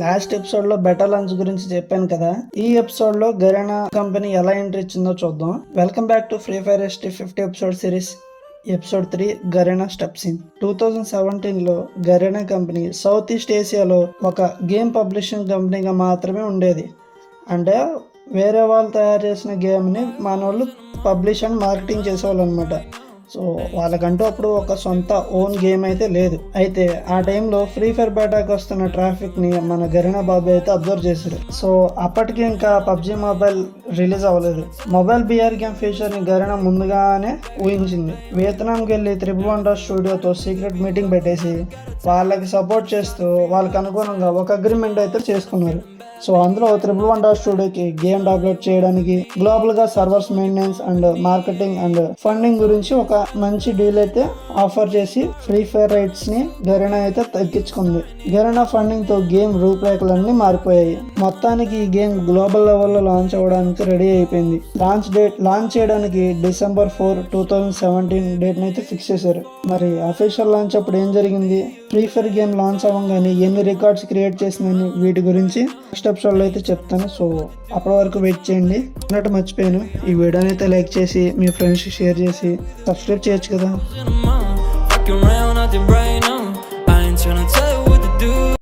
Last episode లో beta launch గురించి చెప్పాను కదా, ఈ ఎపిసోడ్ లో గరీనా కంపెనీ ఎలా ఎంట్రీ ఇచ్చిందో చూద్దాం. Welcome back to free fire ST50 episode series. Episode 3 Garena steps in. 2017 లో గరీనా కంపెనీ సౌత్ ఈస్ట్ ఏసియాలో ఒక గేమ్ పబ్లిషింగ్ కంపెనీగా మాత్రమే ఉండేది. అంటే వేరే వాళ్ళు తయారు చేసిన గేమ్ని మన వాళ్ళు పబ్లిష్ అండ్ మార్కెటింగ్ చేసేవాళ్ళు అనమాట. సో వాళ్ళకంటూ అప్పుడు ఒక సొంత ఓన్ గేమ్ అయితే లేదు. అయితే ఆ టైంలో ఫ్రీ ఫైర్ బేటాకి వస్తున్న ట్రాఫిక్ని మన గరీనా బాబు అయితే అబ్జర్వ్ చేశారు. సో అప్పటికి ఇంకా PUBG మొబైల్ రిలీజ్ అవ్వలేదు. మొబైల్ బిఆర్ గేమ్ ఫీచర్ని గరీనా ముందుగానే ఊహించింది. వియత్నాంకి వెళ్ళి 111 స్టూడియోతో సీక్రెట్ మీటింగ్ పెట్టేసి వాళ్ళకి సపోర్ట్ చేస్తూ వాళ్ళకి అనుగుణంగా ఒక అగ్రిమెంట్ అయితే చేసుకున్నారు. సో అందులో 111 స్టూడియోకి గేమ్ డెవలప్ చేయడానికి గ్లోబల్గా servers maintenance and marketing and funding గురించి ఒక మంచి డీల్ అయితే ఆఫర్ చేసి ఫ్రీ ఫైర్ రైట్స్ ని గరీనా అయితే తగ్గించుకుంది. గరీనా ఫండింగ్ తో గేమ్ రూపురేఖలన్నీ మారిపోయాయి. మొత్తానికి ఈ గేమ్ గ్లోబల్ లెవెల్లో లాంచ్ అవ్వడానికి రెడీ అయిపోయింది. లాంచ్ చేయడానికి December 4, 2017 డేట్ అయితే ఫిక్స్ చేశారు. మరి అఫీషియల్ లాంచ్ అప్పుడు ఏం జరిగింది, ఫ్రీ ఫైర్ గేమ్ లాంచ్ అవ్వగానే ఎన్ని రికార్డ్స్ క్రియేట్ చేసిందని వీటి గురించి నెక్స్ట్ ఎపిసోడ్లో అయితే చెప్తాను. సో అప్పటి వరకు వెయిట్ చేయండి. అన్నట్టు మర్చిపోయాను, ఈ వీడియోని అయితే లైక్ చేసి మీ ఫ్రెండ్స్కి షేర్ చేసి సబ్స్క్రైబ్ చేయొచ్చు కదా.